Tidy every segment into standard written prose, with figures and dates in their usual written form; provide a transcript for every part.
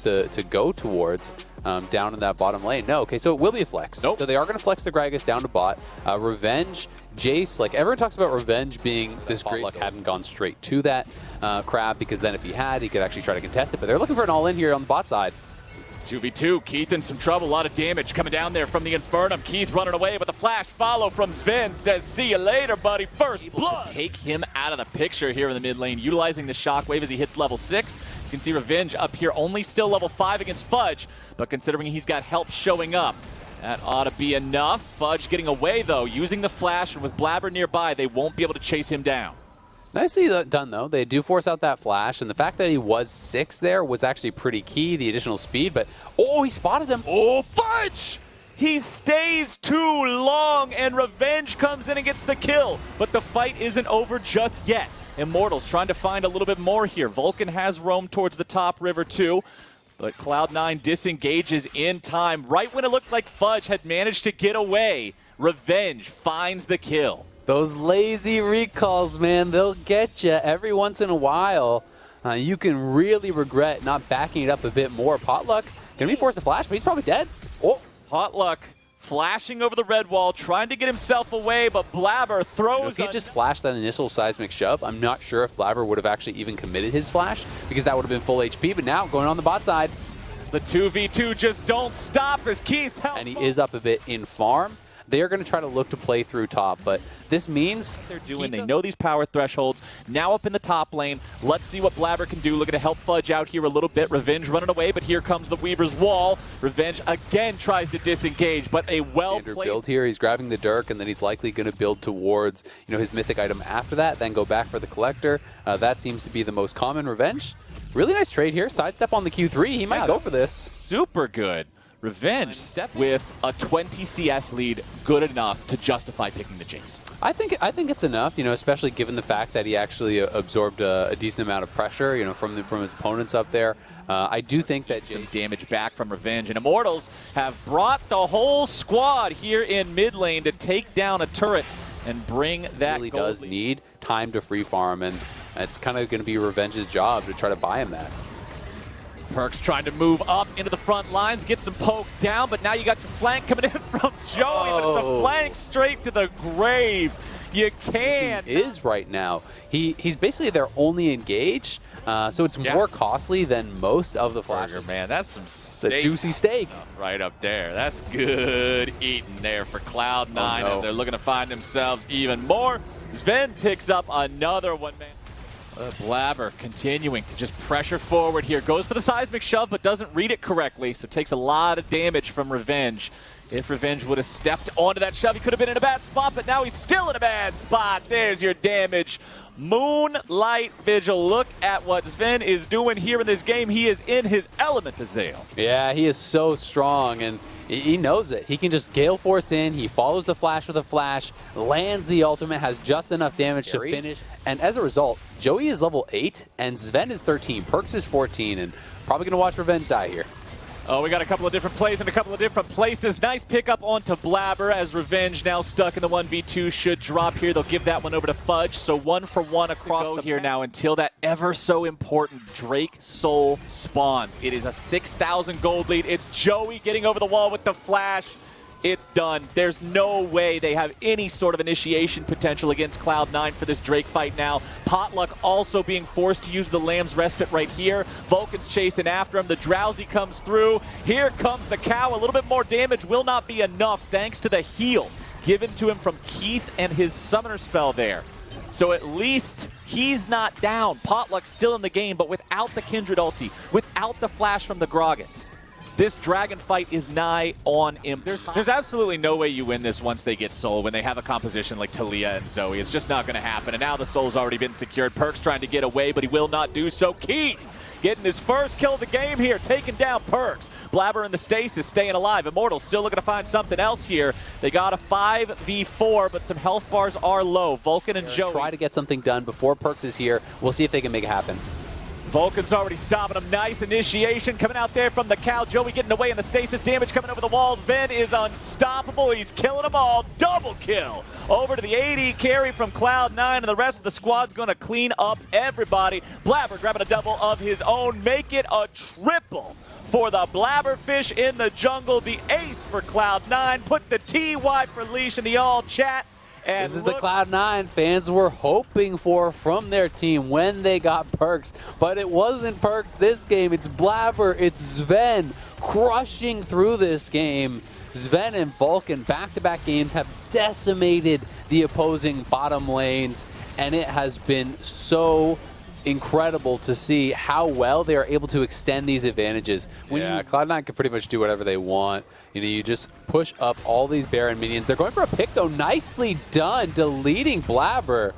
to go towards down in that bottom lane? No. Okay, so it will be a flex. Nope. So they are going to flex the Gragas down to bot. Revenge, Jace, like everyone talks about Revenge being this great. Luck hadn't gone straight to that crab, because then if he had, he could actually try to contest it. But they're looking for an all-in here on the bot side. 2v2, Keith in some trouble, a lot of damage coming down there from the Infernum. Keith running away, but the flash follow from Sven says, see you later, buddy, first blood. To take him out of the picture here in the mid lane, utilizing the shockwave as he hits level 6. You can see Revenge up here, only still level 5 against Fudge, but considering he's got help showing up, that ought to be enough. Fudge getting away, though, using the flash, and with Blabber nearby, they won't be able to chase him down. Nicely done, though. They do force out that flash, and the fact that he was 6 there was actually pretty key, the additional speed, but oh, he spotted him. Oh, Fudge! He stays too long, and Revenge comes in and gets the kill, but the fight isn't over just yet. Immortals trying to find a little bit more here. Vulcan has roamed towards the top river, too, but Cloud9 disengages in time. Right when it looked like Fudge had managed to get away, Revenge finds the kill. Those lazy recalls, man, they'll get you every once in a while. You can really regret not backing it up a bit more. Potluck gonna be forced to flash, but he's probably dead. Oh, Potluck flashing over the red wall, trying to get himself away, but Blabber throws. If he just flashed that initial seismic shove, I'm not sure if Blabber would have actually even committed his flash, because that would have been full HP. But now going on the bot side, the 2v2 just don't stop as Keith's help. And he is up a bit in farm. They are going to try to look to play through top, but this means they're doing. They know these power thresholds. Now up in the top lane. Let's see what Blabber can do. Looking to help Fudge out here a little bit. Revenge running away, but here comes the Weaver's wall. Revenge again tries to disengage, but a well-placed build here. He's grabbing the Dirk, and then he's likely going to build towards his mythic item after that, then go back for the Collector. That seems to be the most common. Revenge. Really nice trade here. Sidestep on the Q3. He might go for this. Super good. Revenge step with a 20 CS lead, good enough to justify picking the Jace. I think it's enough, especially given the fact that he actually absorbed a decent amount of pressure, from his opponents up there. I do think that some damage back from Revenge, and Immortals have brought the whole squad here in mid lane to take down a turret and bring that. Really does need time to free farm, and it's kind of going to be Revenge's job to try to buy him that. Perks trying to move up into the front lines, get some poke down, but now you got your flank coming in from Joey, but it's a flank straight to the grave. You can. He is right now. He's basically their only engage, so it's more costly than most of the flashes. Man, that's some steak. It's a juicy steak. Right up there. That's good eating there for Cloud9 as they're looking to find themselves even more. Sven picks up another one, man. Blabber continuing to just pressure forward here. Goes for the seismic shove, but doesn't read it correctly, so takes a lot of damage from Revenge. If Revenge would have stepped onto that shove, he could have been in a bad spot, but now he's still in a bad spot. There's your damage. Moonlight Vigil. Look at what Sven is doing here in this game. He is in his element, Azale. Yeah, he is so strong, and he knows it. He can just Gale Force in, he follows the flash with a flash, lands the ultimate, has just enough damage to finish. And as a result, Joey is level 8, and Sven is 13, Perks is 14, and probably going to watch Revenge die here. Oh, we got a couple of different plays in a couple of different places. Nice pickup onto Blabber as Revenge now stuck in the 1v2 should drop here. They'll give that one over to Fudge. So 1-for-1 across the here now until that ever so important Drake Soul spawns. It is a 6,000 gold lead. It's Joey getting over the wall with the flash. It's done. There's no way they have any sort of initiation potential against Cloud9 for this Drake fight now. Potluck also being forced to use the Lamb's Respite right here. Vulcan's chasing after him. The Drowsy comes through. Here comes the Cow. A little bit more damage will not be enough thanks to the heal given to him from Keith and his summoner spell there. So at least he's not down. Potluck's still in the game, but without the Kindred ulti, without the flash from the Gragas. This dragon fight is nigh on impossible. There's absolutely no way you win this once they get soul, when they have a composition like Talia and Zoe. It's just not going to happen. And now the soul's already been secured. Perks trying to get away, but he will not do so. Keith getting his first kill of the game here, taking down Perks. Blabber in the stasis, staying alive. Immortals still looking to find something else here. They got a 5v4, but some health bars are low. Vulcan and Joey try to get something done before Perks is here. We'll see if they can make it happen. Vulcan's already stopping him. Nice initiation coming out there from the Cal. Joey getting away in the stasis damage coming over the walls. Ben is unstoppable. He's killing them all. Double kill. Over to the AD carry from Cloud9, and the rest of the squad's going to clean up everybody. Blabber grabbing a double of his own. Make it a triple for the Blabberfish in the jungle. The ace for Cloud9. Put the TY for leash in the all chat. And this is the Cloud9 fans were hoping for from their team when they got Perks, but it wasn't Perks this game. It's Blabber, it's Sven crushing through this game. Sven and Vulcan back-to-back games have decimated the opposing bottom lanes, and it has been so incredible to see how well they are able to extend these advantages. Yeah, Cloud9 can pretty much do whatever they want. You know, you just push up all these Baron minions. They're going for a pick, though. Nicely done, deleting Blabber.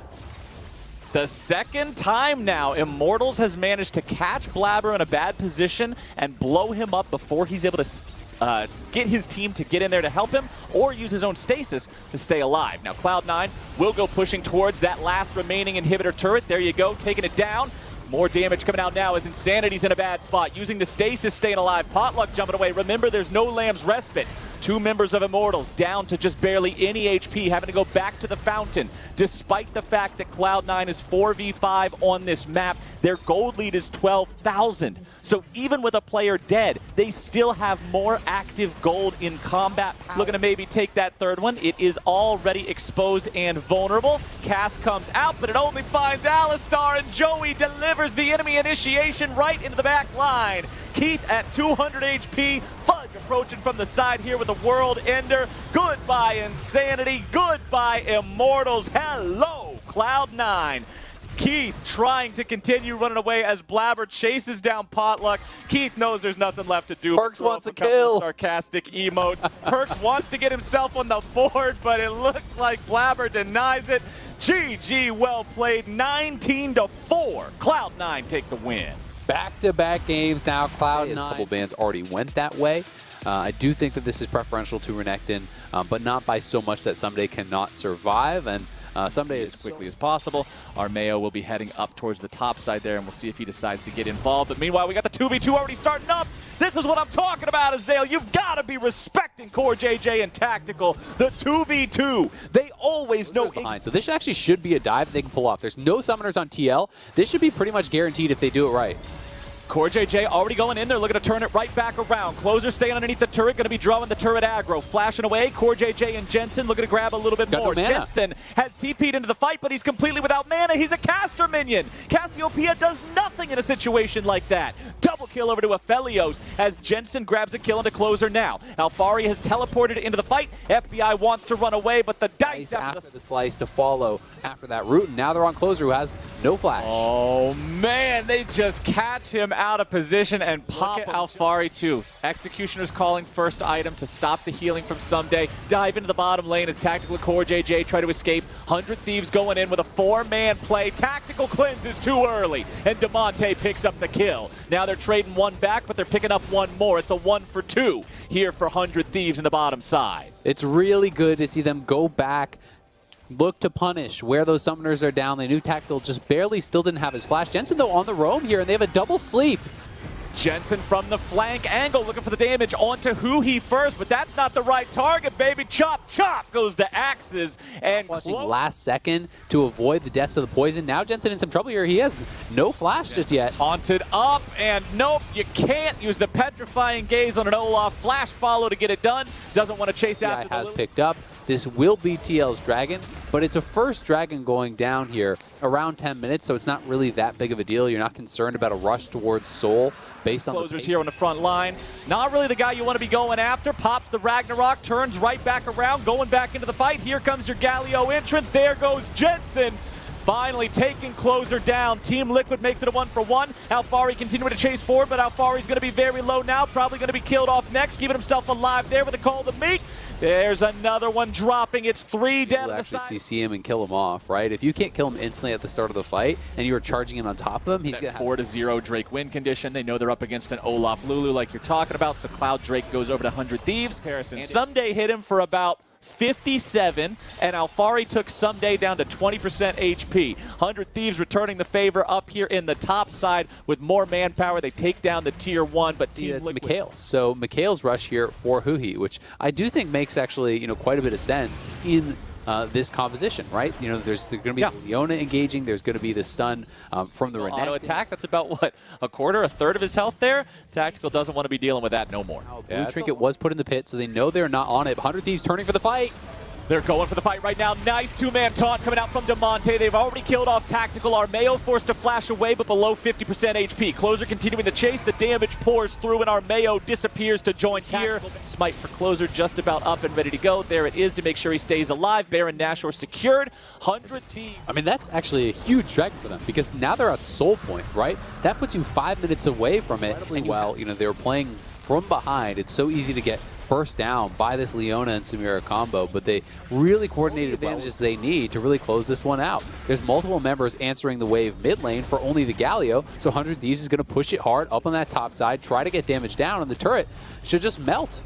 The second time now, Immortals has managed to catch Blabber in a bad position and blow him up before he's able to get his team to get in there to help him or use his own stasis to stay alive. Now Cloud9 will go pushing towards that last remaining inhibitor turret. There you go, taking it down. More damage coming out now as Insanity's in a bad spot. Using the stasis, staying alive. Potluck jumping away. Remember, there's no Lamb's Respite. 2 members of Immortals down to just barely any HP, having to go back to the fountain. Despite the fact that Cloud9 is 4v5 on this map, their gold lead is 12,000. So even with a player dead, they still have more active gold in combat. Looking to maybe take that third one. It is already exposed and vulnerable. Cass comes out, but it only finds Alistar, and Joey delivers the enemy initiation right into the back line. Keith at 200 HP. Fudge approaching from the side here with a World Ender. Goodbye, Insanity. Goodbye, Immortals. Hello, Cloud9. Keith trying to continue running away as Blabber chases down Potluck. Keith knows there's nothing left to do. Perks wants a kill. Sarcastic emotes. Perks wants to get himself on the board, but it looks like Blabber denies it. GG, well played. 19-4. Cloud9 take the win. Back-to-back games now. Cloud9. A couple bands already went that way. I do think that this is preferential to Renekton, but not by so much that Someday cannot survive. And Someday as quickly as possible. Armeo will be heading up towards the top side there, and we'll see if he decides to get involved. But meanwhile, we got the 2v2 already starting up. This is what I'm talking about, Azale. You've got to be respecting Core JJ and Tactical. The 2v2, they always know. So this actually should be a dive they can pull off. There's no summoners on TL. This should be pretty much guaranteed if they do it right. Core JJ already going in there, looking to turn it right back around. Closer staying underneath the turret, going to be drawing the turret aggro. Flashing away, Core JJ and Jensen looking to grab a little bit more. Jensen has TP'd into the fight, but he's completely without mana. He's a caster minion. Cassiopeia does nothing in a situation like that. Double kill over to Aphelios as Jensen grabs a kill into Closer now. Alfari has teleported into the fight. FBI wants to run away, but the dice after the slice to follow after that route. And now they're on Closer, who has no flash. Oh, man, they just catch him out of position and pop Alfari too. Executioner's calling first item to stop the healing from Someday. Dive into the bottom lane as Tactical and Core JJ try to escape. 100 Thieves going in with a 4-man play. Tactical cleanses too early, and DeMonte picks up the kill. Now they're trading one back, but they're picking up one more. It's a 1 for 2 here for 100 Thieves in the bottom side. It's really good to see them go back, look to punish where those summoners are down. They knew Tactical just barely still didn't have his flash. Jensen, though, on the roam here, and they have a double sleep. Jensen from the flank angle looking for the damage onto Huhi first, but that's not the right target, baby. Chop, chop goes the axes. And watching last second to avoid the death to the poison. Now Jensen in some trouble here. He has no flash just yet. Haunted up, and nope, you can't use the petrifying gaze on an Olaf. Flash follow to get it done. Doesn't want to chase after the has picked up. This will be TL's Dragon, but it's a first Dragon going down here around 10 minutes, so it's not really that big of a deal. You're not concerned about a rush towards Soul based on Closers here on the front line. Not really the guy you want to be going after. Pops the Ragnarok, turns right back around, going back into the fight. Here comes your Galio entrance. There goes Jensen. Finally taking Closer down. Team Liquid makes it a 1 for 1. Alfari continuing to chase forward, but Alfari's going to be very low now. Probably going to be killed off next, keeping himself alive there with a call to Meek. There's another one dropping. It's 3 down to the side. Actually CC him and kill him off, right? If you can't kill him instantly at the start of the fight and you are charging in on top of him, he's going to 4-0 Drake win condition. They know they're up against an Olaf Lulu like you're talking about, so Cloud Drake goes over to 100 Thieves. And Someday hit him for about 57, and Alfari took Someday down to 20% HP. 100 Thieves returning the favor up here in the top side with more manpower. They take down the tier 1, but Team it's Liquid. Mikhail's. So Mikhail's rush here for Huhi, which I do think makes actually quite a bit of sense in this composition, right? There's going to be Leona engaging. There's going to be the stun from the Renekton. Auto attack. That's about what, a quarter, a third of his health there. Tactical doesn't want to be dealing with that no more. Blue Trinket was put in the pit, so they know they're not on it. 100 Thieves turning for the fight. They're going for the fight right now. Nice two-man taunt coming out from Demonte. They've already killed off Tactical. Armeo forced to flash away, but below 50% HP. Closer continuing the chase. The damage pours through, and Armeo disappears to join here. Smite for Closer just about up and ready to go. There it is to make sure he stays alive. Baron Nashor secured. 100 Team. I mean, that's actually a huge drag for them because now they're at Soul Point, right? That puts you 5 minutes away from it. And while, they were playing from behind, it's so easy to get burst down by this Leona and Samira combo, but they really coordinated advantages they need to really close this one out. There's multiple members answering the wave mid lane for only the Galio, so 100 Thieves is going to push it hard up on that top side, try to get damage down, and the turret should just melt.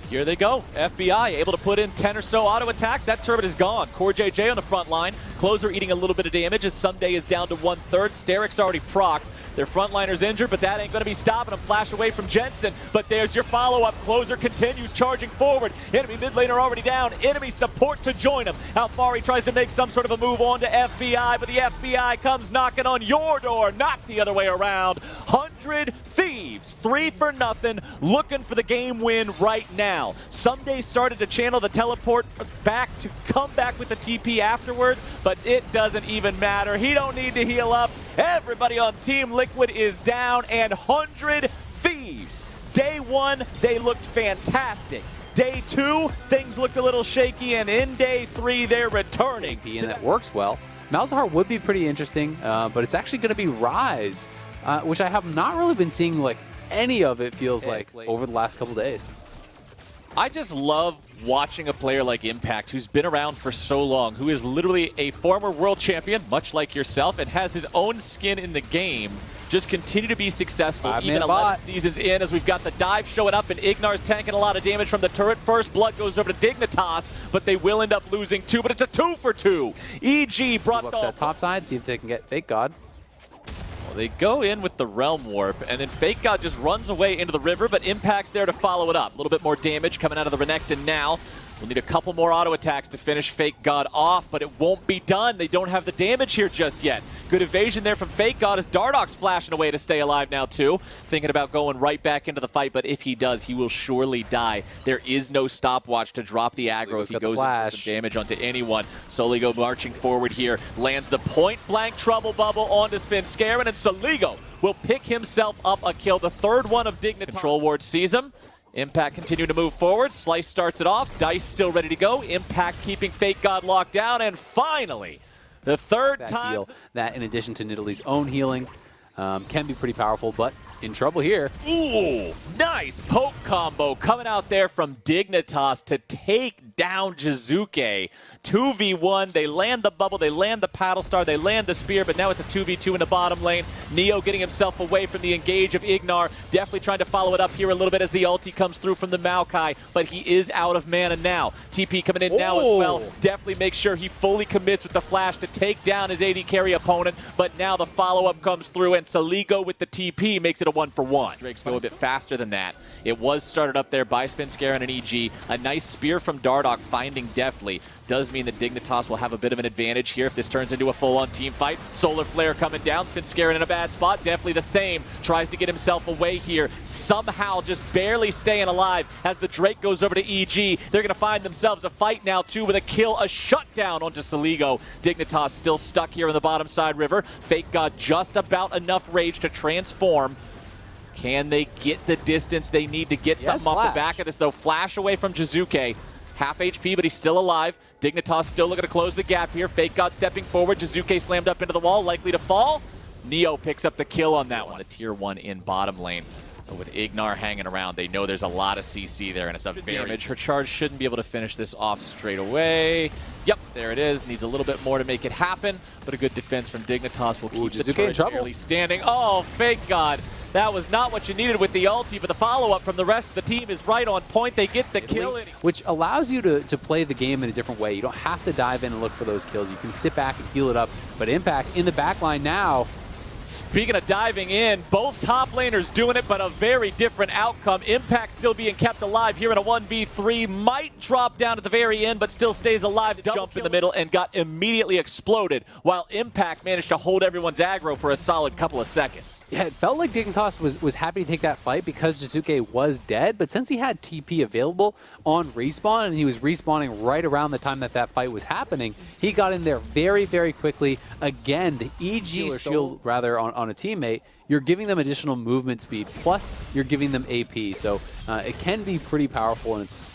Here they go. FBI able to put in 10 or so auto attacks. That turret is gone. Core JJ on the front line. Closer eating a little bit of damage as Someday is down to 1/3. Steric's already procced. Their frontliner's injured, but that ain't going to be stopping him. Flash away from Jensen, but there's your follow-up. Closer continues charging forward. Enemy mid laner already down. Enemy support to join him. Alfari tries to make some sort of a move on to FBI, but the FBI comes knocking on your door, not the other way around. 100 Thieves, 3 for nothing, looking for the game win right now. Someday started to channel the teleport back to come back with the TP afterwards, but it doesn't even matter. He don't need to heal up. Everybody on Team Liquid is down, and 100 Thieves. Day 1, they looked fantastic. Day 2, things looked a little shaky, and in Day 3, they're returning. And that works well. Malzahar would be pretty interesting, but it's actually going to be Rise, which I have not really been seeing any of it, feels like, over the last couple days. I just love watching a player like Impact, who's been around for so long, who is literally a former world champion, much like yourself, and has his own skin in the game, just continue to be successful, even 11 seasons in, as we've got the dive showing up, and Ignar's tanking a lot of damage from the turret. First blood goes over to Dignitas, but they will end up losing 2, but it's a 2 for 2. EG brought up that top side, see if they can get Fake God. They go in with the Realm Warp, and then Fake God just runs away into the river, but Impact's there to follow it up. A little bit more damage coming out of the Renekton now. We'll need a couple more auto attacks to finish Fake God off, but it won't be done. They don't have the damage here just yet. Good evasion there from Fake God as Dardoch's flashing away to stay alive now too. Thinking about going right back into the fight, but if he does, he will surely die. There is no stopwatch to drop the aggro as he goes and puts some damage onto anyone. Soligo marching forward here, lands the point-blank trouble bubble onto Svenskeren, and Soligo will pick himself up a kill. The third one of Dignitas. Control Ward sees him. Impact continuing to move forward. Slice starts it off. Dice still ready to go. Impact keeping Fake God locked down. And finally, the third time. Heal. That, in addition to Nidalee's own healing, can be pretty powerful, but in trouble here. Ooh, nice poke combo coming out there from Dignitas to take down Jizuke. 2v1, they land the bubble, they land the paddle star, they land the spear, but now it's a 2v2 in the bottom lane. Neo getting himself away from the engage of Ignar, definitely trying to follow it up here a little bit as the ulti comes through from the Maokai, but he is out of mana now. TP coming in now as well, definitely make sure he fully commits with the flash to take down his AD carry opponent, but now the follow-up comes through, and Soligo with the TP makes it a 1-for-1. Drake's go a bit faster than that. It was started up there by Svenskeren and EG. A nice spear from Dardoch finding deftly. Does mean that Dignitas will have a bit of an advantage here if this turns into a full-on team fight. Solar Flare coming down. Svenskeren in a bad spot. Definitely the same. Tries to get himself away here. Somehow just barely staying alive as the Drake goes over to EG. They're going to find themselves a fight now, too, with a kill, a shutdown onto Soligo. Dignitas still stuck here in the bottom side river. Fake God just about enough rage to transform. Can they get the distance they need to get something off the back of this, though? Flash away from Jizuke. Half HP, but he's still alive. Dignitas still looking to close the gap here. Fake God stepping forward. Jizuke slammed up into the wall, likely to fall. Neo picks up the kill on that one. A tier 1 in bottom lane. But with Ignar hanging around, they know there's a lot of CC there, and it's a damage. Her charge shouldn't be able to finish this off straight away. Yep, there it is. Needs a little bit more to make it happen, but a good defense from Dignitas will keep the turret barely standing. Oh, Fake God That was not what you needed with the ulti, but the follow-up from the rest of the team is right on point. They get the kill. Which allows you to play the game in a different way. You don't have to dive in and look for those kills. You can sit back and heal it up. But Impact in the backline now. Speaking of diving in, both top laners doing it, but a very different outcome. Impact still being kept alive here in a 1v3. Might drop down at the very end, but still stays alive. Jump in the middle and got immediately exploded, while Impact managed to hold everyone's aggro for a solid couple of seconds. Yeah, it felt like Dignitas was happy to take that fight because Jizuke was dead, but since he had TP available on respawn, and he was respawning right around the time that fight was happening, he got in there very, very quickly. Again, the EG shield, rather, on a teammate, you're giving them additional movement speed, plus you're giving them AP. So it can be pretty powerful, and it's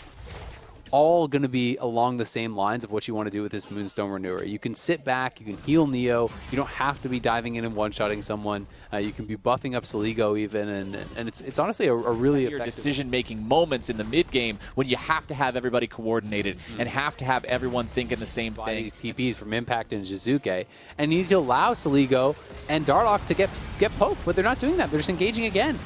all going to be along the same lines of what you want to do with this Moonstone Renewer. You can sit back, you can heal Neo, you don't have to be diving in and one-shotting someone. You can be buffing up Soligo even, and it's honestly a really effective decision-making moments in the mid-game when you have to have everybody coordinated and have to have everyone thinking the same thing. These TPs from Impact and Jizuke, and you need to allow Soligo and Dardoch to get poked, but they're not doing that. They're just engaging again.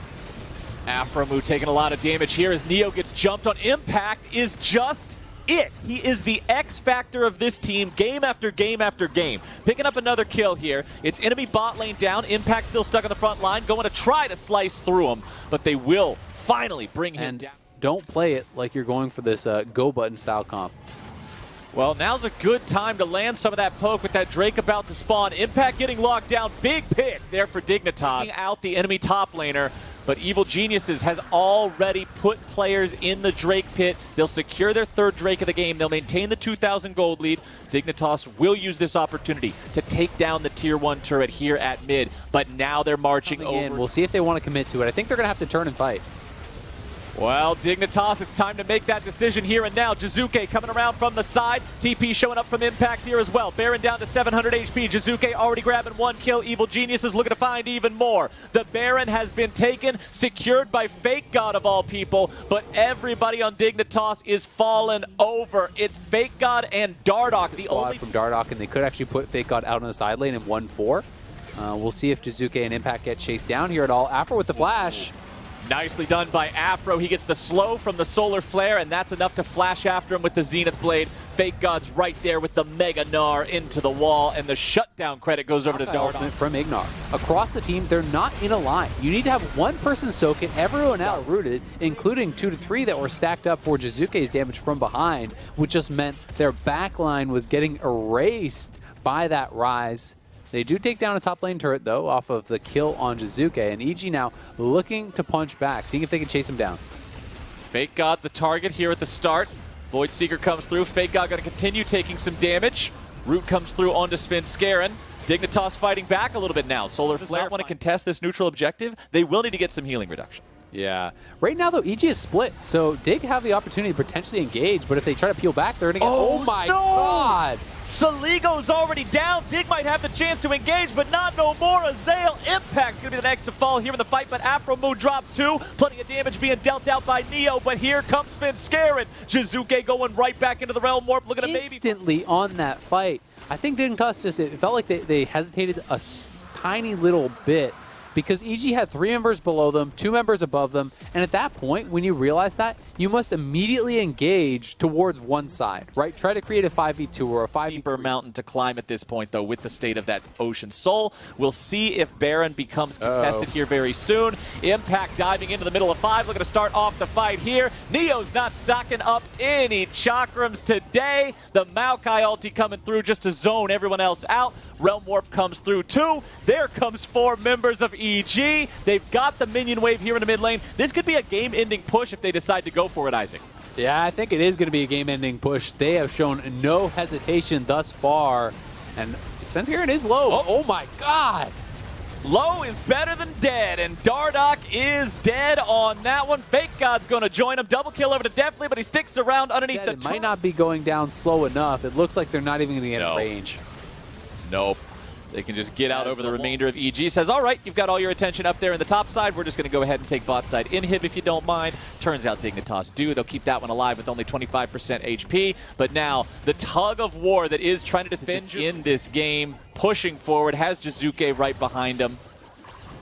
Afromu taking a lot of damage here as Neo gets jumped on. Impact is just it. He is the X factor of this team game after game after game. Picking up another kill here. It's enemy bot lane down. Impact still stuck on the front line, going to try to slice through him, but they will finally bring him down. Don't play it like you're going for this go button style comp. Well, now's a good time to land some of that poke with that Drake about to spawn. Impact getting locked down. Big pick there for Dignitas. Taking out the enemy top laner. But Evil Geniuses has already put players in the Drake pit. They'll secure their third Drake of the game. They'll maintain the 2,000 gold lead. Dignitas will use this opportunity to take down the Tier 1 turret here at mid. But now they're marching over. We'll see if they want to commit to it. I think they're going to have to turn and fight. Well, Dignitas, it's time to make that decision here and now. Jizuke coming around from the side. TP showing up from Impact here as well. Baron down to 700 HP. Jizuke already grabbing one kill. Evil Genius is looking to find even more. The Baron has been taken, secured by Fake God of all people, but everybody on Dignitas is fallen over. It's Fake God and Dardoch. The only from Dardoch, and they could actually put Fake God out on the side lane in 1-4. We'll see if Jizuke and Impact get chased down here at all. Afro with the flash. Nicely done by Afro. He gets the slow from the Solar Flare, and that's enough to flash after him with the Zenith Blade. Fake God's right there with the Mega Gnar into the wall, and the shutdown credit goes over to Dardoch. From Ignar. Across the team, they're not in a line. You need to have one person soak it, everyone else rooted, including 2 to 3 that were stacked up for Jizuke's damage from behind, which just meant their backline was getting erased by that rise. They do take down a top lane turret, though, off of the kill on Jizuke, and EG now looking to punch back, seeing if they can chase him down. Fake God the target here at the start. Void Seeker comes through. Fake God going to continue taking some damage. Root comes through onto Svenskeren. Dignitas fighting back a little bit now. Solar Flare want to contest this neutral objective. They will need to get some healing reduction. Yeah. Right now, though, EG is split, so Dig have the opportunity to potentially engage, but if they try to peel back, they're going to get... Oh my God! Soligo's already down. Dig might have the chance to engage, but not no more. Azael Impact's going to be the next to fall here in the fight, but Afromu drops 2. Plenty of damage being dealt out by Neo, but here comes Svenskeren. Jizuke going right back into the Realm Warp, looking at maybe... Instantly on that fight. I think Dignitas just... It felt like they hesitated a tiny little bit, because EG had 3 members below them, 2 members above them, and at that point, when you realize that, you must immediately engage towards one side, right? Try to create a 5v2 or a 5v3. Steeper mountain to climb at this point, though, with the state of that Ocean Soul. We'll see if Baron becomes contested here very soon. Impact diving into the middle of 5, looking to start off the fight here. Neo's not stocking up any chakrams today. The Maokai ulti coming through just to zone everyone else out. Realm Warp comes through too. There comes 4 members of EG. They've got the minion wave here in the mid lane. This could be a game-ending push if they decide to go for it, Isaac. Yeah, I think it is going to be a game-ending push. They have shown no hesitation thus far. And Svenskeren is low. Oh my God! Low is better than dead, and Dardoch is dead on that one. Fake God's going to join him. Double kill over to Deftly, but he sticks around underneath the... It might not be going down slow enough. It looks like they're not even going to get in range. Nope. They can just get out over the remainder of EG. Says, all right, you've got all your attention up there in the top side. We're just going to go ahead and take bot side inhib if you don't mind. Turns out Dignitas do. They'll keep that one alive with only 25% HP. But now, the tug of war that is trying to defend in this game, pushing forward, has Jizuke right behind him.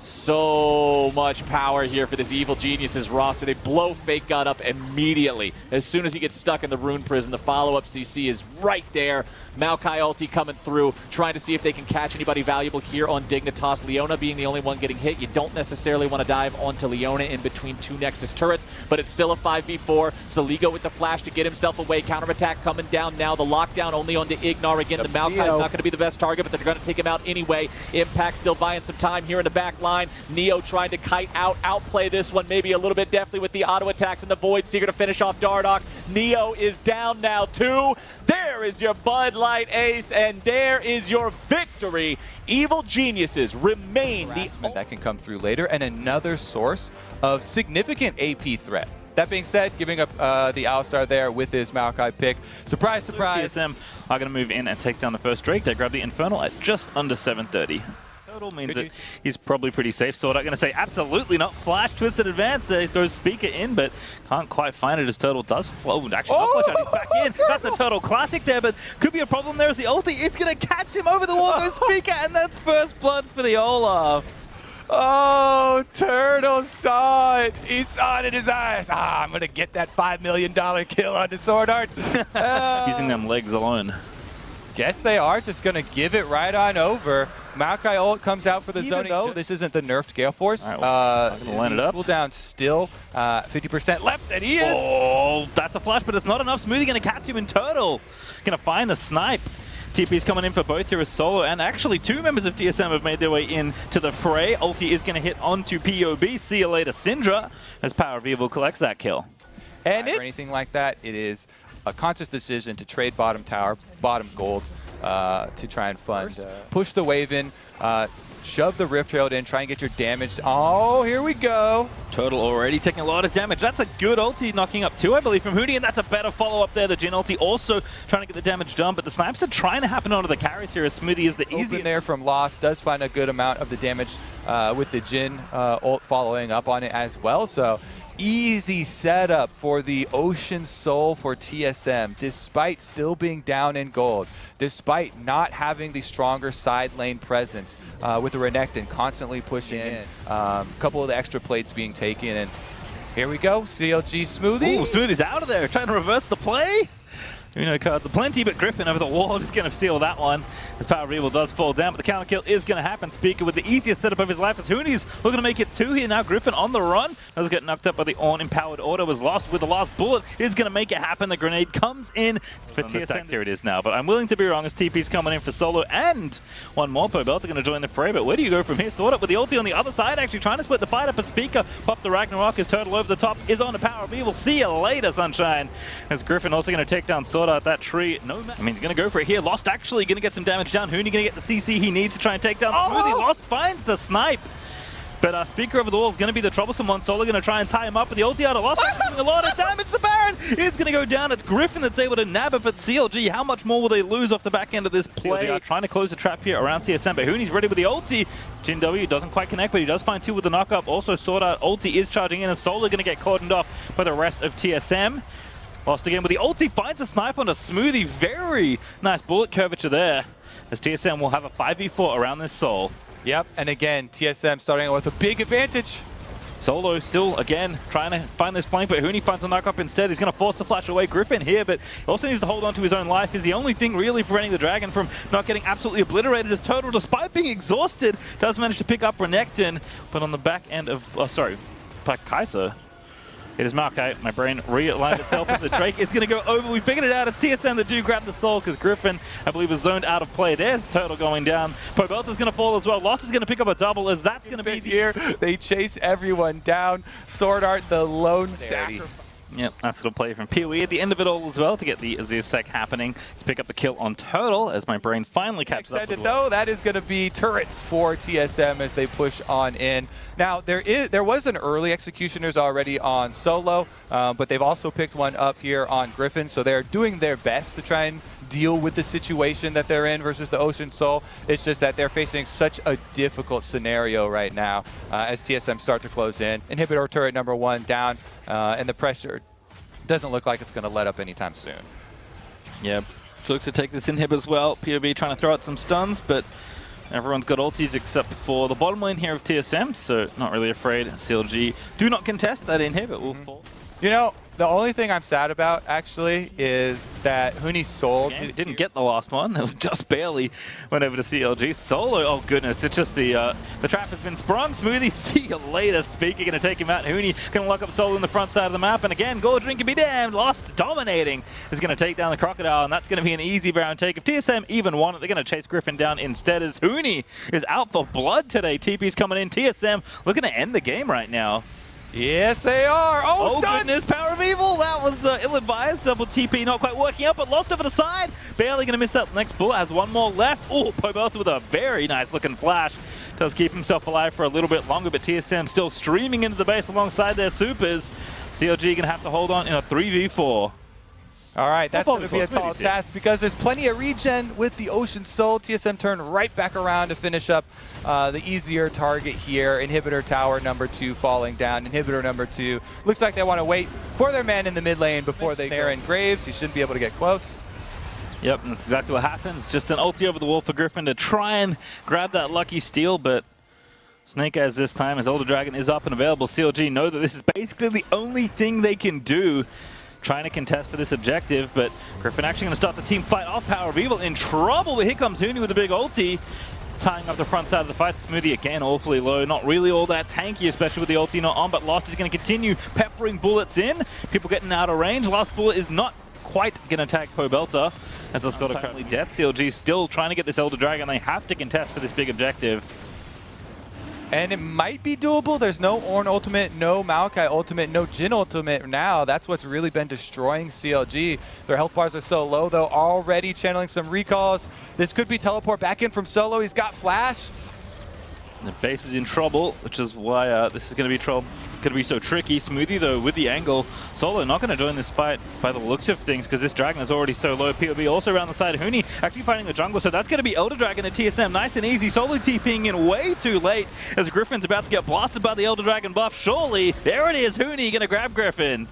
So much power here for this Evil Geniuses roster. They blow Fake God up immediately. As soon as he gets stuck in the Rune Prison, the follow-up CC is right there. Maokai ulti coming through, trying to see if they can catch anybody valuable here on Dignitas. Leona being the only one getting hit. You don't necessarily want to dive onto Leona in between two Nexus turrets, but it's still a 5v4. Saligo with the flash to get himself away. Counterattack coming down now. The lockdown only onto Ignar again. The Maokai's not going to be the best target, but they're going to take him out anyway. Impact still buying some time here in the back line. Neo trying to kite out, outplay this one maybe a little bit deftly with the auto attacks and the Void Seeker to finish off Dardoch. Neo is down now too. There is your Bud Light ace, and there is your victory. Evil Geniuses remain the that can come through later, and another source of significant AP threat. That being said, giving up the Alistar there with his Maokai pick. Surprise, surprise. TSM are going to move in and take down the first Drake. They grab the Infernal at just under 730. Total means that he's probably pretty safe. Sword, I'm going to say absolutely not. Flash, Twisted Advance. There goes Speaker in, but can't quite find it as Turtle does flow. Actually, not Flash out. He's back in. That's a Turtle classic there, but could be a problem there as the ulti is going to catch him over the wall. Goes Speaker, and that's first blood for the Olaf. Oh, Turtle saw it. He saw it in his eyes. I'm going to get that $5 million kill onto Sword Art. Using them legs alone. Guess they are just going to give it right on over. Maokai ult comes out for the zoning. Though this isn't the nerfed Gale Force. All right, well, gonna line it up. Cooldown still 50% left, and he is. Oh, that's a flash, but it's not enough. Smoothie going to catch him in Turtle. Going to find the snipe. TP's coming in for both here as Solo, and actually two members of TSM have made their way into the fray. Ulti is going to hit onto POB. See you later, Syndra, as Power of Evil collects that kill. And or anything like that, it is a conscious decision to trade bottom tower, bottom gold, to try and fund. Push the wave in, shove the Rift Herald in, try and get your damage. Oh, here we go. Turtle already taking a lot of damage. That's a good ulti, knocking up two, I believe, from Hootie, and that's a better follow-up there. The Jhin ulti also trying to get the damage done, but the snipes are trying to happen onto the carries here as Smoothie is the easiest. There from Lost, does find a good amount of the damage with the Jhin ult following up on it as well, so easy setup for the Ocean Soul for TSM, despite still being down in gold, despite not having the stronger side lane presence with the Renekton constantly pushing in. A couple of the extra plates being taken, and here we go, CLG Smoothie. Ooh, Smoothie's out of there, trying to reverse the play. Cards are plenty, but Griffin over the wall is going to seal that one. His Power of Evil does fall down, but the counter kill is going to happen. Speaker with the easiest setup of his life as Hooney's looking to make it two here now. Griffin on the run. Does get knocked up by the Ornn-empowered Order. Was lost with the last bullet. Is going to make it happen. The grenade comes in for TSM. Here it is now, but I'm willing to be wrong as TP's coming in for Solo and one more. Pobelta going to join the fray, but where do you go from here? Sword Up with the ulti on the other side, actually trying to split the fight up. A Speaker pop the Ragnarok as Turtle over the top is on the Power of Evil. See you later, Sunshine. As Griffin also going to take down Sword Art, that tree. I mean, he's going to go for it here. Lost actually going to get some damage down. Hooney going to get the CC he needs to try and take down Smoothie. Lost finds the snipe. But Speaker over the wall is going to be the troublesome one. Solo going to try and tie him up with the ulti out of Lost. Doing a lot of damage. The Baron is going to go down. It's Griffin that's able to nab it, but CLG, how much more will they lose off the back end of this play? CLG are trying to close the trap here around TSM, but Hooney's ready with the ulti. Jhin W doesn't quite connect, but he does find two with the knock-up. Also, Sword Art ulti is charging in, and Solo going to get cordoned off by the rest of TSM. Lost again with the ulti, finds a snipe on a Smoothie. Very nice bullet curvature there, as TSM will have a 5v4 around this Soul. Yep, and again, TSM starting out with a big advantage. Solo still, again, trying to find this flank, but Hooney finds the knock-up instead. He's going to force the flash away. Griffin here, but also needs to hold on to his own life. Is the only thing really preventing the Dragon from not getting absolutely obliterated as Turtle, despite being exhausted, does manage to pick up Renekton, but on the back end of, Kaiser. It is Maokai. My brain realigned itself as the Drake is going to go over. We figured it out. It's TSM that do grab the soul because Griffin, I believe, was zoned out of play. There's Turtle going down. Pobelta's going to fall as well. Lost is going to pick up a double as that's going to be here. They chase everyone down. Sword Art, the lone sacrifice. Yep, nice little play from PoE at the end of it all as well to get the Azir Sec happening to pick up the kill on Turtle as my brain finally catches up with though, that is going to be turrets for TSM as they push on in. Now, there was an early Executioners already on Solo, but they've also picked one up here on Griffin, so they're doing their best to try and deal with the situation that they're in versus the Ocean Soul. It's just that they're facing such a difficult scenario right now as TSM start to close in. Inhibitor turret number 1 down, and the pressure doesn't look like it's going to let up anytime soon. Yep. Looks to take this inhib as well. POB trying to throw out some stuns, but Everyone's got ultis except for the bottom lane here of TSM, so not really afraid. CLG do not contest that inhibit will fall. You know, the only thing I'm sad about, actually, is that Huni sold. He didn't get the last one. It was just barely went over to CLG. Solo, oh goodness, it's just the trap has been sprung. Smoothie, see you later. Speaker gonna take him out. Huni gonna lock up Solo in the front side of the map. And again, Gordrin can be damned. Lost, dominating, is gonna take down the Crocodile, and that's gonna be an easy round take. If TSM even won it, they're gonna chase Griffin down instead, as Huni is out for blood today. TP's coming in. TSM looking to end the game right now. Yes, they are. Oh, goodness, Power of Evil. That was ill-advised. Double TP not quite working out, but lost over the side. Barely going to miss that next bullet. Has one more left. Oh, Pobelta with a very nice-looking flash. Does keep himself alive for a little bit longer, but TSM still streaming into the base alongside their supers. CLG going to have to hold on in a 3v4. All right, that's going to be a tall task because there's plenty of regen with the Ocean Soul. TSM turned right back around to finish up the easier target here. Inhibitor Tower number 2 falling down. Inhibitor number 2. Looks like they want to wait for their man in the mid lane before they snare in Graves. He shouldn't be able to get close. Yep, and that's exactly what happens. Just an ulti over the wall for Griffin to try and grab that lucky steal, but Snake Eyes this time, as Elder Dragon is up and available. CLG know that this is basically the only thing they can do, trying to contest for this objective, but Griffin actually going to start the team fight off. Power of Evil in trouble, but here comes Huni with a big ulti, tying up the front side of the fight. Smoothie again awfully low, not really all that tanky, especially with the ulti not on, but Lost is going to continue peppering bullets in. People getting out of range. Last bullet is not quite going to tag Pobelta, as it's got a currently death. CLG still trying to get this Elder Dragon. They have to contest for this big objective. And it might be doable. There's no Ornn ultimate, no Maokai ultimate, no Jhin ultimate now. That's what's really been destroying CLG. Their health bars are so low, though, already channeling some recalls. This could be teleport back in from Solo. He's got flash. The base is in trouble, which is why this is going to be so tricky. Smoothie, though, with the angle. Solo not going to join this fight by the looks of things, because this Dragon is already so low. POV also around the side. Huni actually fighting the jungle, so that's going to be Elder Dragon at TSM. Nice and easy. Solo TPing in way too late, as Griffin's about to get blasted by the Elder Dragon buff. Surely, there it is. Huni going to grab Griffin.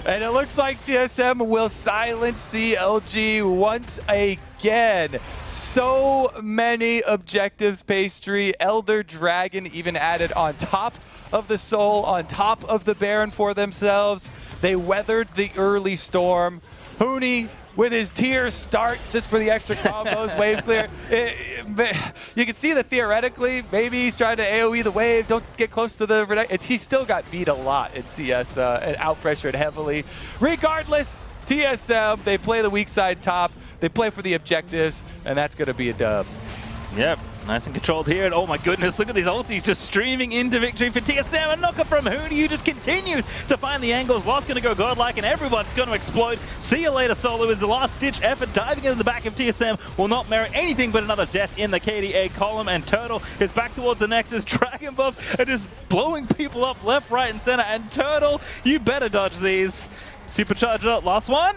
And it looks like TSM will silence CLG once again. So many objectives, Pastry. Elder Dragon even added on top of the Soul, on top of the Baron for themselves. They weathered the early storm. Huni with his tier start just for the extra combos, wave clear. You can see that theoretically, maybe he's trying to AoE the wave, don't get close to the... He still got beat a lot in CS and out-pressured heavily. Regardless, TSM, they play the weak side top, they play for the objectives, and that's going to be a dub. Yep. Nice and controlled here, and oh my goodness, look at these ultis just streaming into victory for TSM. A knocker from Huni, who just continues to find the angles. Lost going to go godlike, and everyone's going to explode. See you later, Solo, is the last-ditch effort. Diving into the back of TSM will not merit anything but another death in the KDA column, and Turtle is back towards the Nexus. Dragon buffs are just blowing people up left, right, and center, and Turtle, you better dodge these. Supercharger, last one.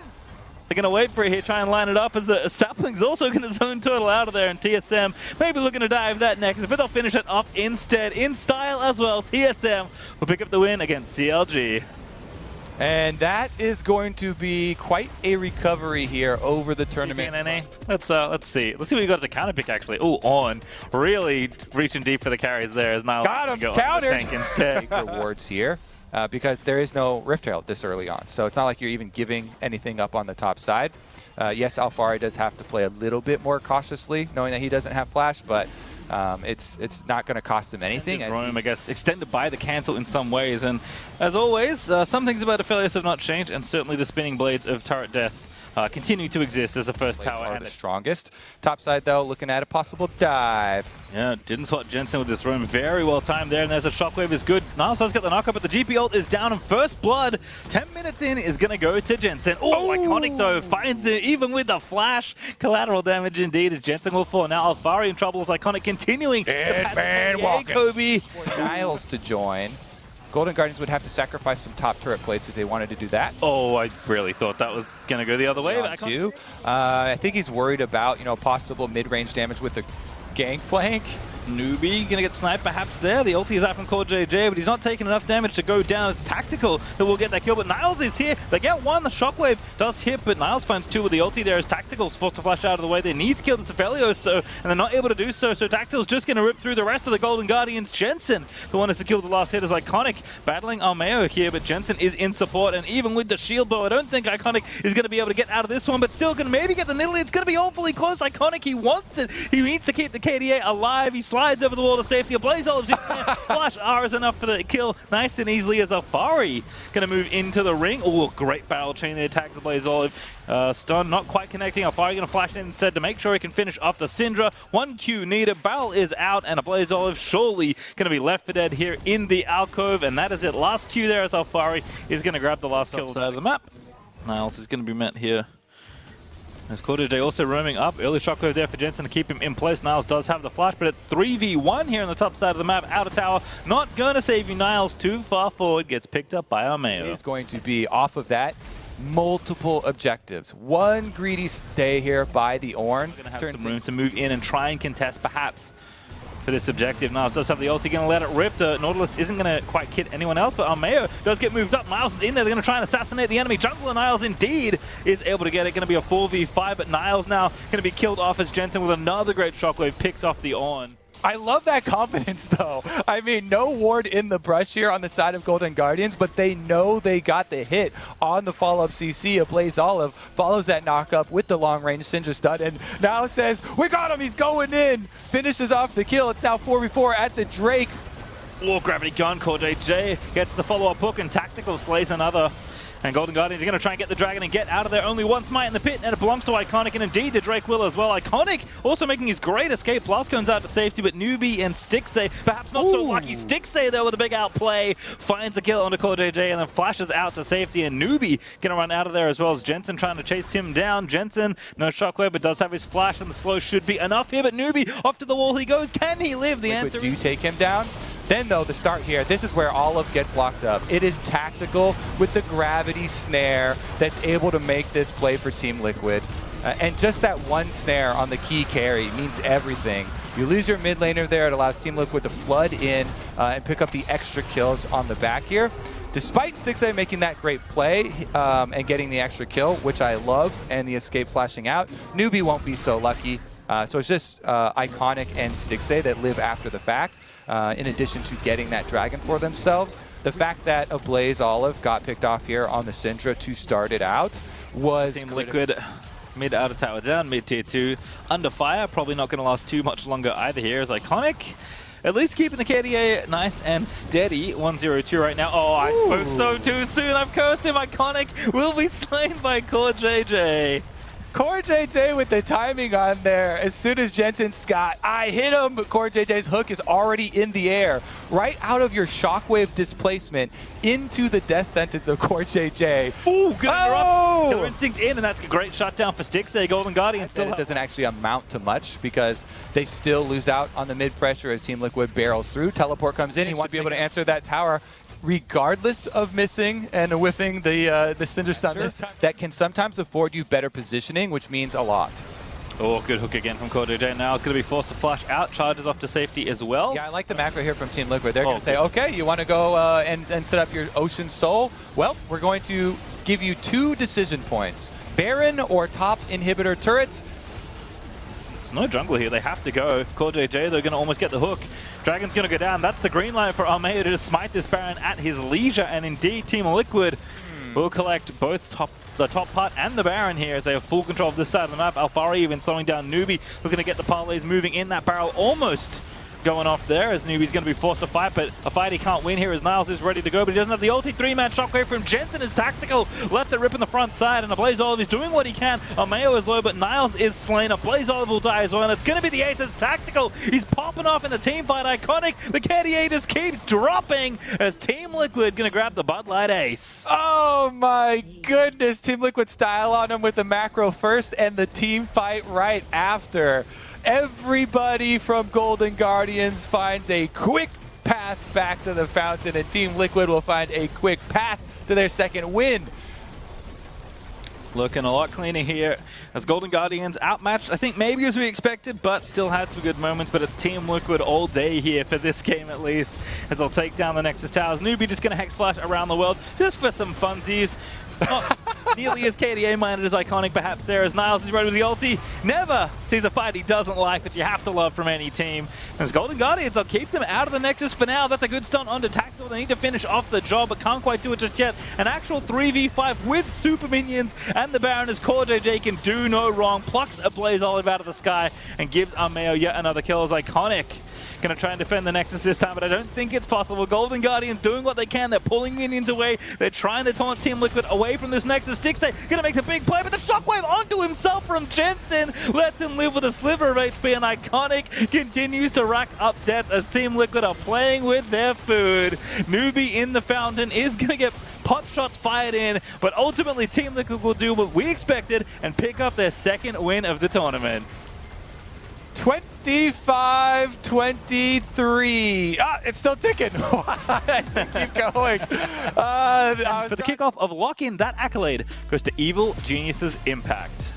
They're going to wait for it here, try and line it up, as the Sapling's also going to zone Turtle out of there, and TSM maybe looking to dive that next, but they'll finish it off instead, in style as well. TSM will pick up the win against CLG. And that is going to be quite a recovery here over the tournament. Let's see. Let's see what you got as a counter pick, actually. Oh, on. Really reaching deep for the carries there. As Niall got him, countered. Instead. Rewards here. Because there is no Rift Herald this early on. So it's not like you're even giving anything up on the top side. Yes, Alfari does have to play a little bit more cautiously, knowing that he doesn't have flash, but it's not going to cost him anything. Roam, I guess, extended by the cancel in some ways. And as always, some things about Aphelios have not changed, and certainly the spinning blades of Turret Death continue to exist as the first tower. Are the strongest. Top side, though, looking at a possible dive. Yeah, didn't spot Jensen with this roam. Very well timed there, and there's a shockwave is good. Niles got the knockup, but the GP ult is down, and first blood, 10 minutes in, is going to go to Jensen. Oh, Iconic, though, finds it, even with the flash. Collateral damage indeed, as Jensen will fall. Now Alfari in trouble, as Iconic continuing. Man walking. Kobe. Niles to join. Golden Guardians would have to sacrifice some top turret plates if they wanted to do that. Oh, I really thought that was going to go the other way. I think he's worried about, possible mid-range damage with the Gangplank. Newbie gonna get sniped perhaps there. The ulti is out from CoreJJ, but he's not taking enough damage to go down. It's Tactical that will get that kill, but Niles is here. They get one. The Shockwave does hit, but Niles finds two with the ulti there as Tactical's forced to flash out of the way. They need to kill the Cephalios though, and they're not able to do so. So Tactical's just gonna rip through the rest of the Golden Guardians. Jensen, the one to secure the last hit, is Iconic battling Armeo here, but Jensen is in support, and even with the shield bow, I don't think Iconic is gonna be able to get out of this one, but still gonna maybe get the Nidalee. It's gonna be awfully close. Iconic, he wants it. He needs to keep the KDA alive. He slides over the wall to safety. A Blaze Olive's in there. Flash R is enough for the kill nice and easily as Alfari gonna move into the ring. Oh, great barrel chain there, tags the Blaze Olive. Stun not quite connecting. Alfari gonna flash in instead to make sure he can finish off the Syndra. 1 Q needed. Barrel is out, and a Blaze Olive surely gonna be left for dead here in the alcove, and that is it. Last Q there as Alfari is gonna grab the last kill side of the map. Niles is gonna be met here. As CoreJJ also roaming up. Early Shockwave there for Jensen to keep him in place. Niles does have the flash, but it's 3v1 here on the top side of the map. Outer tower, not going to save you. Niles too far forward, gets picked up by Armeo. He's going to be off of that. Multiple objectives. One greedy stay here by the Ornn. Going to have some room to move in and try and contest perhaps for this objective. Niles does have the ulti, going to let it rip. The Nautilus isn't going to quite kit anyone else, but Armeo does get moved up. Niles is in there. They're going to try and assassinate the enemy. Jungler Niles indeed is able to get it. Going to be a 4v5, but Niles now going to be killed off as Jensen with another great shockwave picks off the Ornn. I love that confidence, though. I mean, no ward in the brush here on the side of Golden Guardians, but they know they got the hit on the follow-up CC. A Blaze Olive follows that knock-up with the long-range Syndra stun, and now says, we got him, he's going in. Finishes off the kill. It's now 4v4 at the Drake. Oh, gravity gun. CoreJJ gets the follow-up hook, and Tactical slays another. And Golden Guardians are going to try and get the Dragon and get out of there. Only one smite in the pit, and it belongs to Iconic, and indeed the Drake will as well. Iconic also making his great escape. Blast comes out to safety, but Newbie and Stixay, perhaps not so lucky. Stixay, though, with a big outplay, finds the kill onto CoreJJ and then flashes out to safety, and Newbie going to run out of there as well as Jensen trying to chase him down. Jensen, no shockwave, but does have his flash, and the slow should be enough here, but Newbie, off to the wall he goes. Can he live? The answer is... Do you take him down? Then, though, the start here, this is where Olive gets locked up. It is Tactical with the gravity snare that's able to make this play for Team Liquid. And just that one snare on the key carry means everything. You lose your mid laner there, it allows Team Liquid to flood in and pick up the extra kills on the back here. Despite Stixay making that great play and getting the extra kill, which I love, and the escape flashing out, Newbie won't be so lucky. So it's just Iconic and Stixay that live after the fact. In addition to getting that Dragon for themselves. The fact that a Blaze Olive got picked off here on the Syndra to start it out was Team Liquid mid outer tower down, mid tier 2 under fire. Probably not going to last too much longer either here as Iconic. At least keeping the KDA nice and steady. 1-0-2 right now. Oh, I spoke so too soon. I've cursed him. Iconic will be slain by CoreJJ. CoreJJ with the timing on there. As soon as Jensen Scott, I hit him, but CoreJJ's hook is already in the air. Right out of your shockwave displacement into the death sentence of CoreJJ. Ooh, good interrupt. Killer Instinct in, and that's a great shutdown for Stixay. Golden Guardian still... It doesn't actually amount to much because they still lose out on the mid pressure as Team Liquid barrels through. Teleport comes in. He wants to be able to answer that tower regardless of missing and whiffing the Syndra stun. Sure. That can sometimes afford you better positioning, which means a lot. Oh, good hook again from CoreJJ. Now it's going to be forced to flash out, charges off to safety as well. Yeah, I like the macro here from Team Liquid. They're going to say, okay, you want to go and set up your Ocean Soul? Well, we're going to give you 2 decision points. Baron or top inhibitor turrets. There's no jungler here. They have to go. CoreJJ, they're going to almost get the hook. Dragon's going to go down. That's the green light for Armeo to just smite this Baron at his leisure. And indeed, Team Liquid will collect both the top part and the Baron here as they have full control of this side of the map. Alfari even slowing down Newbie, looking to get the parlays moving in. That barrel almost going off there as Newbie's going to be forced to fight, but a fight he can't win here as Niles is ready to go, but he doesn't have the ulti. 3-man shockwave from Jensen is Tactical. Lets it rip in the front side, and a Blaze Olive is doing what he can. Armeo is low, but Niles is slain. A Blaze Olive will die as well, and it's going to be the ace as Tactical. He's popping off in the team fight. Iconic. The KDA just keeps dropping as Team Liquid going to grab the Bud Light ace. Oh my goodness. Team Liquid style on him with the macro first and the team fight right after. Everybody from Golden Guardians finds a quick path back to the fountain, and Team Liquid will find a quick path to their second win. looking a lot cleaner here as Golden Guardians outmatched, I think maybe as we expected, but still had some good moments. But it's Team Liquid all day here for this game at least, as they'll take down the Nexus Towers. Newbie just going to Hex Flash around the world just for some funsies. Not nearly as KDA-minded as Iconic perhaps there, as Niles is ready with the ulti. Never sees a fight he doesn't like, but you have to love from any team. As Golden Guardians, they'll keep them out of the Nexus for now. That's a good stunt onto Tactical. They need to finish off the job, but can't quite do it just yet. An actual 3v5 with super minions, and the Baron, as Core JJ can do no wrong, plucks a Blaze Olive out of the sky and gives Armeo yet another kill as Iconic. Going to try and defend the Nexus this time, but I don't think it's possible. Golden Guardians doing what they can. They're pulling minions away. They're trying to taunt Team Liquid away from this Nexus. Dixie going to make a big play, but the shockwave onto himself from Jensen lets him live with a sliver of HP, and Iconic continues to rack up death as Team Liquid are playing with their food. Newbie in the fountain is going to get pot shots fired in, but ultimately Team Liquid will do what we expected and pick up their second win of the tournament. 25-23. It's still ticking. Keep going. For the kickoff of Lock-In, that accolade goes to Evil Genius's Impact.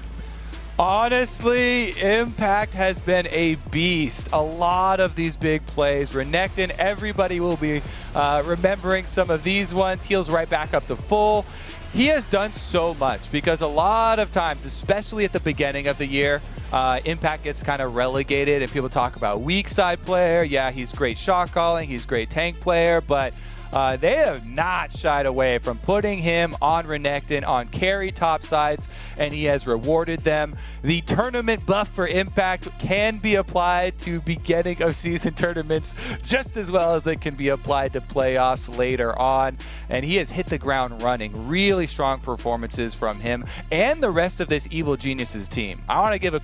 Honestly, Impact has been a beast. A lot of these big plays. Renekton, everybody will be remembering some of these ones. Heals right back up to full. He has done so much because a lot of times, especially at the beginning of the year, Impact gets kind of relegated and people talk about weak side player. Yeah, he's great shot calling, he's great tank player, but they have not shied away from putting him on Renekton, on carry top sides, and he has rewarded them. The tournament buff for Impact can be applied to beginning of season tournaments just as well as it can be applied to playoffs later on, and he has hit the ground running. Really strong performances from him and the rest of this Evil Geniuses team. I want to give a